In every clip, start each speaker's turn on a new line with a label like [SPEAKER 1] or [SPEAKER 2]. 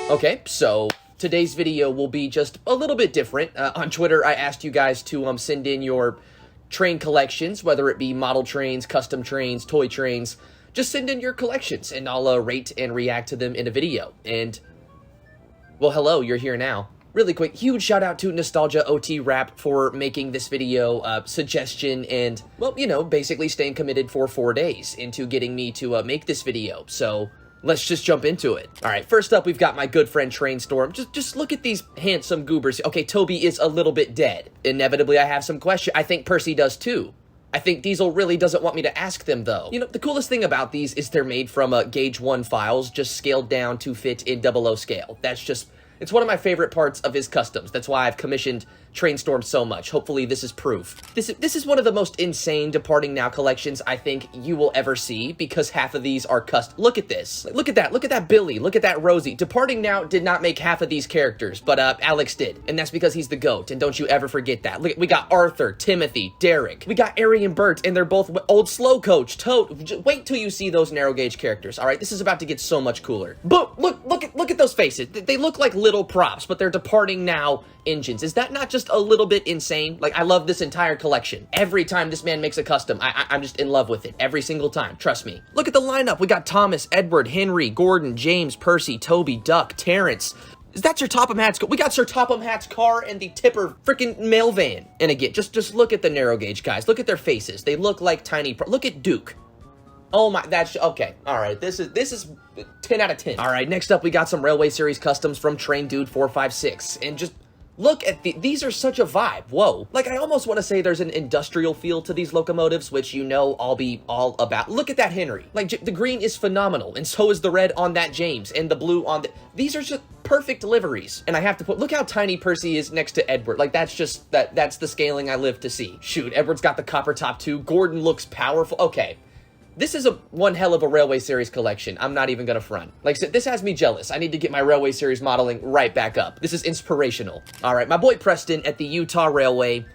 [SPEAKER 1] Okay, so today's video will be just a little bit different. On Twitter, I asked you guys to send in your train collections, whether it be model trains, custom trains, toy trains. Just send in your collections, and I'll rate and react to them in a video. And, well, hello, you're here now. Really quick, huge shout out to Nostalgia OT Rap for making this video suggestion and, well, you know, basically staying committed for 4 days into getting me to make this video. So let's just jump into it. All right, first up, we've got my good friend Trainstorm. Just look at these handsome goobers. Okay, Toby is a little bit dead. Inevitably, I have some questions. I think Percy does too. I think Diesel really doesn't want me to ask them, though. You know, the coolest thing about these is they're made from Gauge 1 files, just scaled down to fit in 00 scale. That's just... it's one of my favorite parts of his customs. That's why I've commissioned Trainstorm so much. Hopefully this is proof. This is one of the most insane Departing Now collections I think you will ever see, because half of these are custom. Look at this. Look at that. Look at that Billy. Look at that Rosie. Departing Now did not make half of these characters, but Alex did. And that's because he's the GOAT, and don't you ever forget that. Look, we got Arthur, Timothy, Derek. We got Ari and Bert, and they're both old Slow Coach, Toad. Wait till you see those narrow gauge characters, all right? This is about to get so much cooler. But look at those faces. They look like little props, but they're Departing Now engines. Is that not just a little bit insane? Like, I love this entire collection. Every time this man makes a custom, I'm just in love with it. Every single time. Trust me. Look at the lineup. We got Thomas, Edward, Henry, Gordon, James, Percy, Toby, Duck, Terrence. Is that Sir Topham Hatt's car? We got Sir Topham Hatt's car and the Tipper freaking mail van. And again, just look at the narrow gauge guys. Look at their faces. They look like tiny... look at Duke. Oh my, that's, okay, alright, this is 10 out of 10. Alright, next up we got some Railway Series customs from Train Dude 456, and just look at these are such a vibe, whoa. Like, I almost want to say there's an industrial feel to these locomotives, which you know I'll be all about. Look at that Henry, like, the green is phenomenal, and so is the red on that James, and the blue on the, these are just perfect liveries. And I have to put, look how tiny Percy is next to Edward, like, that's just, that's the scaling I live to see. Shoot, Edward's got the copper top too, Gordon looks powerful, okay. This is one hell of a Railway Series collection. I'm not even gonna front. Like, so this has me jealous. I need to get my Railway Series modeling right back up. This is inspirational. All right, my boy Preston at the Utah Railway.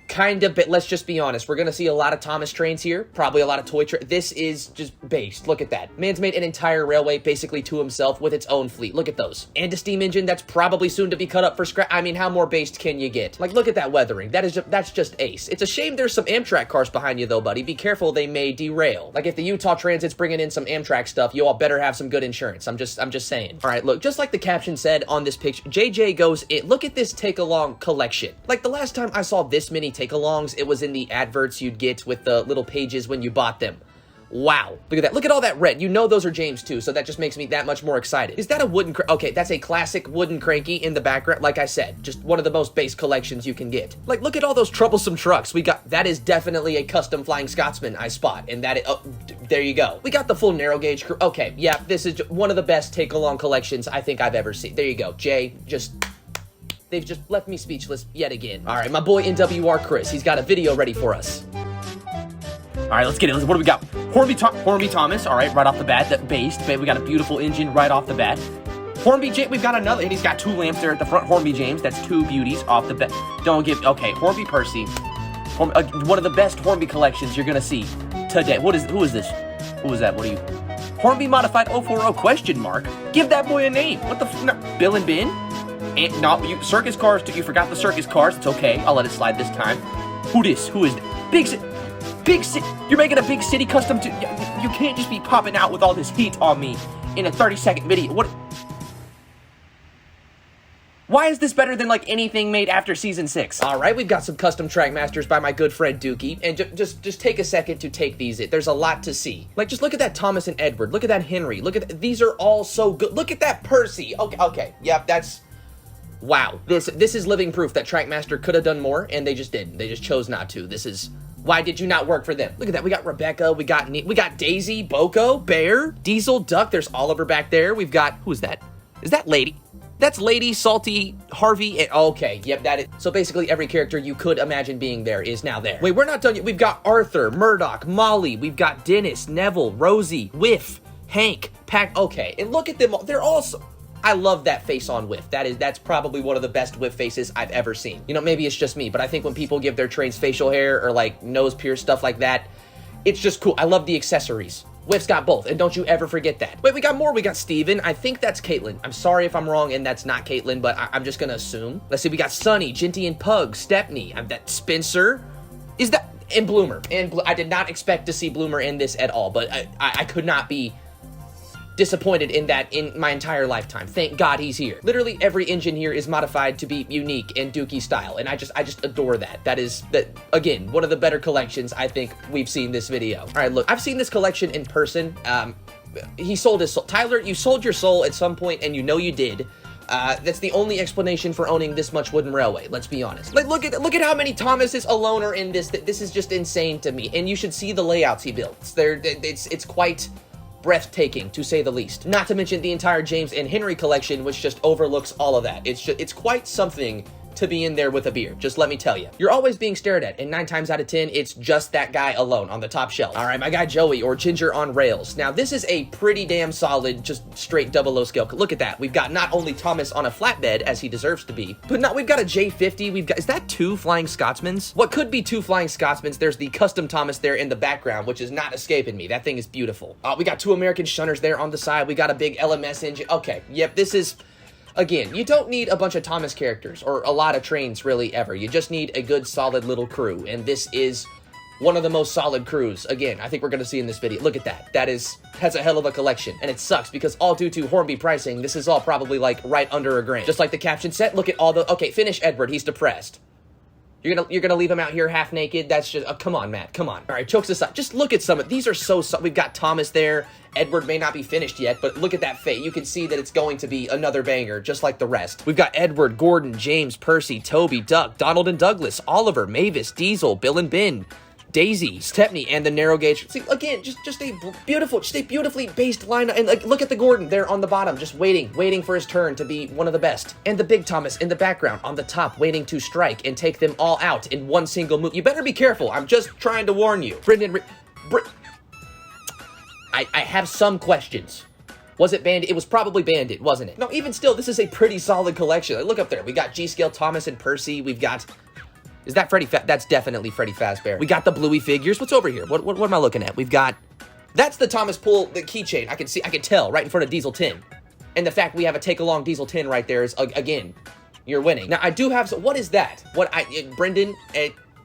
[SPEAKER 1] Kind of, but let's just be honest. We're gonna see a lot of Thomas trains here. Probably a lot of toy trains. This is just based. Look at that. Man's made an entire railway basically to himself with its own fleet. Look at those. And a steam engine that's probably soon to be cut up for scrap. I mean, how more based can you get? Like, look at that weathering. That's just ace. It's a shame there's some Amtrak cars behind you though, buddy. Be careful, they may derail. Like, if the Utah Transit's bringing in some Amtrak stuff, you all better have some good insurance. I'm just saying. All right, look, just like the caption said on this picture, JJ goes, look at this take-along collection. Like, the last time I saw this many take-alongs, it was in the adverts you'd get with the little pages when you bought them. Wow. Look at that. Look at all that red. You know those are James too, so that just makes me that much more excited. Is that a wooden okay, that's a classic wooden cranky in the background. Like I said, just one of the most base collections you can get. Like, look at all those troublesome trucks. We got, that is definitely a custom Flying Scotsman I spot, and that is, oh, there you go. We got the full narrow gauge crew. Okay, yeah, this is one of the best take-along collections I think I've ever seen. There you go. Jay, they've just left me speechless yet again. All right, my boy NWR Chris, he's got a video ready for us. All right, let's get it. What do we got? Hornby Thomas, all right, right off the bat, that based. We got a beautiful engine right off the bat. Hornby James, we've got another, and he's got 2 lamps there at the front. Hornby James, that's 2 beauties off the bat. Don't give, okay, Hornby Percy. One of the best Hornby collections you're gonna see today. Who is this? Who is that? What are you? Hornby Modified 040 question mark? Give that boy a name. What the no, Bill and Ben? And no, circus cars, you forgot the circus cars. It's okay. I'll let it slide this time. Who is that? Big City. You're making a Big City custom to... You can't just be popping out with all this heat on me in a 30-second video. What? Why is this better than, like, anything made after Season 6? All right, we've got some custom Trackmasters by my good friend Dookie, and just take a second to take these in. There's a lot to see. Like, just look at that Thomas and Edward. Look at that Henry. Look at these are all so good. Look at that Percy. Okay. Yep, that's... wow. This is living proof that Trackmaster could have done more, and they just didn't. They just chose not to. This is... why did you not work for them? Look at that. We got Rebecca. We got Daisy, Boko, Bear, Diesel, Duck. There's Oliver back there. We've got... who is that? Is that Lady? That's Lady, Salty, Harvey, and... okay, yep, that is... so basically every character you could imagine being there is now there. Wait, we're not done yet. We've got Arthur, Murdoch, Molly. We've got Dennis, Neville, Rosie, Whiff, Hank, Pack... okay, and look at them all. They're all so... I love that face on Whiff. That's probably one of the best Whiff faces I've ever seen. You know, maybe it's just me, but I think when people give their trains facial hair or like nose pierce stuff like that, it's just cool. I love the accessories. Whiff's got both, and don't you ever forget that. Wait, we got more. We got Steven. I think that's Caitlin. I'm sorry if I'm wrong and that's not Caitlin, but I'm just gonna assume. Let's see, we got Sunny, Ginty and Pug, Stepney. That Spencer. Is that... And Bloomer. And I did not expect to see Bloomer in this at all, but I could not be disappointed in that in my entire lifetime. Thank God he's here. Literally every engine here is modified to be unique and Dookie style, and I just adore that. That again, one of the better collections I think we've seen this video. All right, look, I've seen this collection in person. He sold his soul. Tyler, you sold your soul at some point, and you know you did. That's the only explanation for owning this much wooden railway. Let's be honest. Like, look at how many Thomases alone are in this. This is just insane to me. And you should see the layouts he built. It's quite breathtaking, to say the least. Not to mention the entire James and Henry collection, which just overlooks all of that. It's quite something to be in there with a beer, just let me tell you. You're always being stared at, and 9 times out of 10, it's just that guy alone on the top shelf. All right, my guy Joey, or Ginger on Rails. Now, this is a pretty damn solid, just straight 00 scale. Look at that. We've got not only Thomas on a flatbed, as he deserves to be, but now we've got a J50. Is that 2 Flying Scotsmans? What could be 2 Flying Scotsmans? There's the custom Thomas there in the background, which is not escaping me. That thing is beautiful. We got 2 American Shunners there on the side. We got a big LMS engine. Okay, yep, this is... Again, you don't need a bunch of Thomas characters, or a lot of trains, really, ever. You just need a good, solid little crew, and this is one of the most solid crews, again, I think we're going to see in this video. Look at that. That's a hell of a collection, and it sucks, because all due to Hornby pricing, this is all probably, like, right under a grand. Just like the caption said, look at all the... Okay, finish Edward, he's depressed. You're gonna leave him out here half naked? That's just... Oh, come on, Matt, come on. All right, jokes aside, just look at some of... These are so... We've got Thomas there. Edward may not be finished yet, but look at that fate. You can see that it's going to be another banger, just like the rest. We've got Edward, Gordon, James, Percy, Toby, Duck, Donald and Douglas, Oliver, Mavis, Diesel, Bill and Ben, Daisy, Stepney, and the narrow gauge. See, again, just a beautifully based lineup. And like, look at the Gordon there on the bottom, just waiting for his turn to be one of the best. And the big Thomas in the background on the top, waiting to strike and take them all out in one single move. You better be careful. I'm just trying to warn you. I have some questions. Was it Bandit? It was probably Bandit, wasn't it? No, even still, this is a pretty solid collection. Like, look up there. We got G-Scale, Thomas, and Percy. We've got... Is that Freddy That's definitely Freddy Fazbear. We got the Bluey figures. What's over here? What am I looking at? We've got... That's the Thomas Pool, the keychain. I can tell right in front of Diesel 10. And the fact we have a take-along Diesel 10 right there is, again, you're winning. Now, I do have... What is that? Brendan...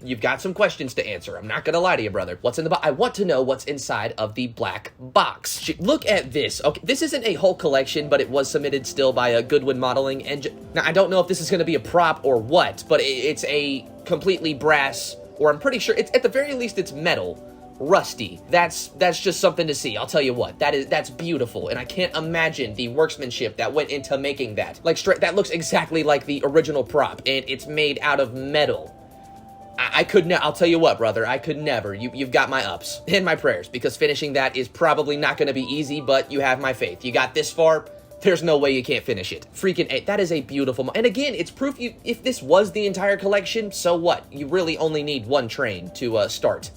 [SPEAKER 1] You've got some questions to answer. I'm not gonna lie to you, brother. What's in the box? I want to know what's inside of the black box. Look at this. Okay, this isn't a whole collection, but it was submitted still by a Goodwin Modeling engine. Now, I don't know if this is gonna be a prop or what, but it's a completely brass, or I'm pretty sure it's, at the very least, it's metal. Rusty. That's just something to see. I'll tell you what. That's beautiful, and I can't imagine the workmanship that went into making that. Like, that looks exactly like the original prop, and it's made out of metal. I could I'll tell you what, brother, I could never. You've got my ups and my prayers, because finishing that is probably not going to be easy, but you have my faith. You got this far, there's no way you can't finish it. Freaking A. That is a beautiful... And again, it's proof if this was the entire collection, so what? You really only need one train to start.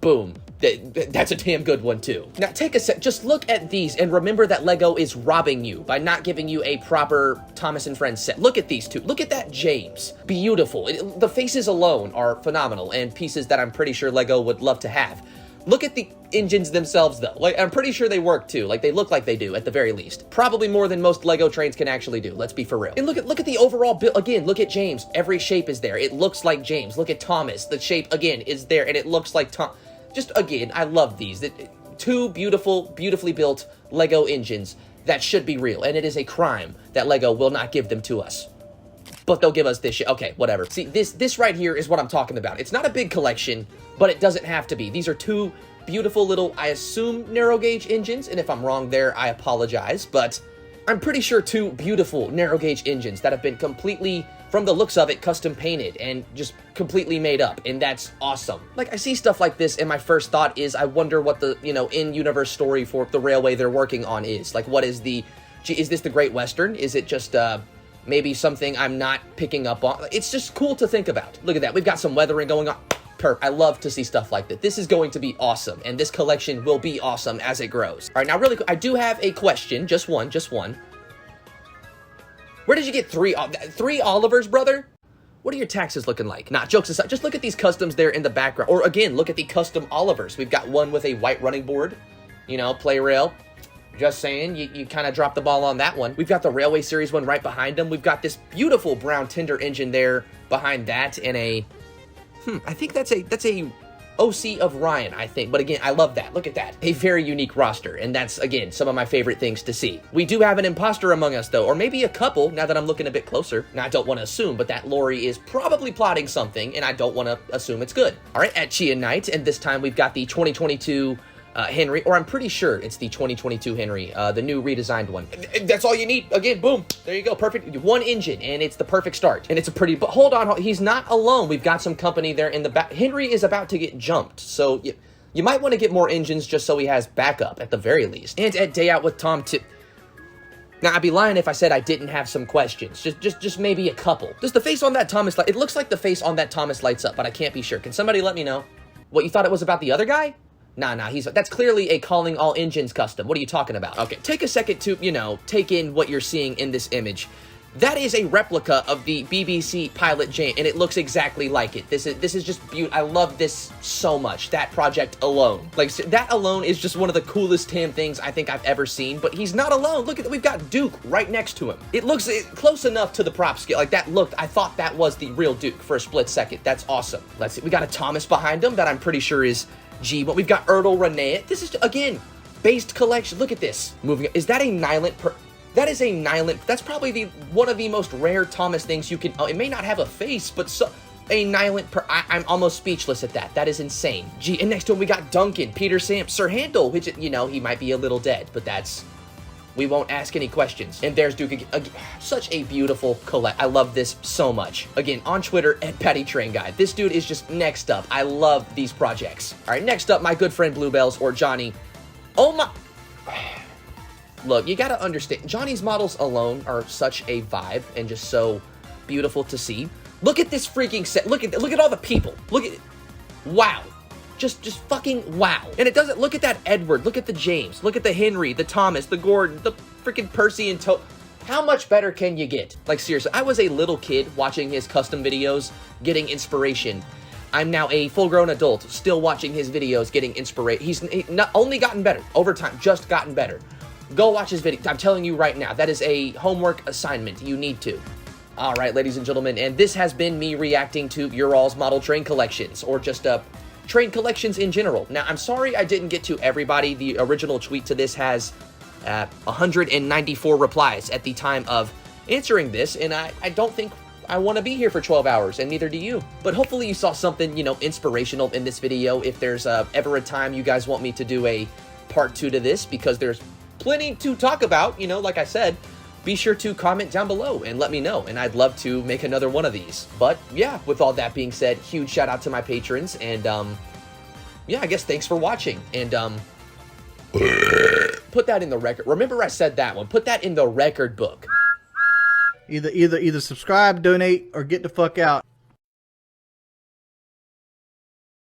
[SPEAKER 1] Boom. That's a damn good one, too. Now, take a sec. Just look at these and remember that LEGO is robbing you by not giving you a proper Thomas and Friends set. Look at these two. Look at that James. Beautiful. The faces alone are phenomenal, and pieces that I'm pretty sure LEGO would love to have. Look at the engines themselves, though. Like, I'm pretty sure they work, too. Like, they look like they do, at the very least. Probably more than most LEGO trains can actually do. Let's be for real. And look at the overall build. Again, look at James. Every shape is there. It looks like James. Look at Thomas. The shape, again, is there, and it looks like Tom. Just, again, I love these. Two beautifully built LEGO engines that should be real, and it is a crime that LEGO will not give them to us. But they'll give us this shit. Okay, whatever. See, this right here is what I'm talking about. It's not a big collection, but it doesn't have to be. These are two beautiful little, I assume, narrow gauge engines, and if I'm wrong there, I apologize, but I'm pretty sure two beautiful narrow gauge engines that have been completely, from the looks of it, custom painted and just completely made up, and that's awesome. Like, I see stuff like this, and my first thought is, I wonder what the, in-universe story for the railway they're working on is. Like, what is is this the Great Western? Is it just, maybe something I'm not picking up on? It's just cool to think about. Look at that. We've got some weathering going on. I love to see stuff like that. This is going to be awesome, and this collection will be awesome as it grows. All right, now really quick, I do have a question. Just one. Where did you get three Olivers, brother? What are your taxes looking like? Nah, jokes aside, just look at these customs there in the background. Or again, look at the custom Olivers. We've got one with a white running board. you know, play rail. Just saying, you kind of dropped the ball on that one. We've got the Railway Series one right behind them. We've got this beautiful brown Tinder engine there behind that, and a, I think that's a OC of Ryan, I think. But again, I love that. Look at that. A very unique roster, and that's, again, some of my favorite things to see. We do have an imposter among us, though, or maybe a couple, now that I'm looking a bit closer. Now, I don't want to assume, but that Lori is probably plotting something, and I don't want to assume it's good. All right, at Chia Knight, and this time we've got the 2022 Henry, or I'm pretty sure it's the 2022 Henry, the new redesigned one. That's all you need. Again, boom. There you go. Perfect. One engine, and it's the perfect start. And it's a pretty, but hold on. He's not alone. We've got some company there in the back. Henry is about to get jumped. So you might want to get more engines just so he has backup at the very least. And at Day Out with Tom too. Now, I'd be lying if I said I didn't have some questions. Just maybe a couple. Does the face on that Thomas light? It looks like the face on that Thomas lights up, but I can't be sure. Can somebody let me know? What, you thought it was about the other guy? Nah, that's clearly a calling all engines custom. What are you talking about? Okay, take a second to, you know, take in what you're seeing in this image. That is a replica of the BBC Pilot J, and it looks exactly like it. This is just beautiful. I love this so much. That project alone. Like, that alone is just one of the coolest damn things I think I've ever seen, but he's not alone. Look at that. We've got Duke right next to him. It looks close enough to the prop scale. Like, that looked, I thought that was the real Duke for a split second. That's awesome. Let's see. We got a Thomas behind him that I'm pretty sure is G, but we've got Ertl Renee. This is, again, based collection. Look at this. Moving. Is that a Nylant? That is a Nylant. That's probably one of the most rare Thomas things you can. It may not have a face, but a Nylant. I'm almost speechless at that. That is insane. G, and next to him we got Duncan, Peter Sam, Sir Handel, which, you know, he might be a little dead, but that's. We won't ask any questions. And there's Duke again. Such a beautiful collect. I love this so much. Again, on Twitter, @PattyTrainGuy. This dude is just next up. I love these projects. All right, next up, my good friend Bluebells, or Johnny. Oh my. Look, you gotta understand, Johnny's models alone are such a vibe and just so beautiful to see. Look at this freaking set. Look at all the people. Look at it. Wow. Just fucking wow. And it doesn't, look at that Edward, look at the James, look at the Henry, the Thomas, the Gordon, the freaking Percy and How much better can you get? Like, seriously, I was a little kid watching his custom videos, getting inspiration. I'm now a full-grown adult, still watching his videos, getting inspiration. He's not only gotten better, over time, just gotten better. Go watch his video. I'm telling you right now, that is a homework assignment. You need to. All right, ladies and gentlemen, and this has been me reacting to your all's model train collections, or just train collections in general. Now, I'm sorry I didn't get to everybody. The original tweet to this has 194 replies at the time of answering this, and I don't think I want to be here for 12 hours, and neither do you. But hopefully you saw something, you know, inspirational in this video. If there's ever a time you guys want me to do a part 2 to this, because there's plenty to talk about, you know, like I said, be sure to comment down below and let me know, and I'd love to make another one of these. But yeah, with all that being said, huge shout out to my patrons, and yeah, I guess thanks for watching, and put that in the record. Remember I said that one. Put that in the record book.
[SPEAKER 2] Either subscribe, donate, or get the fuck out.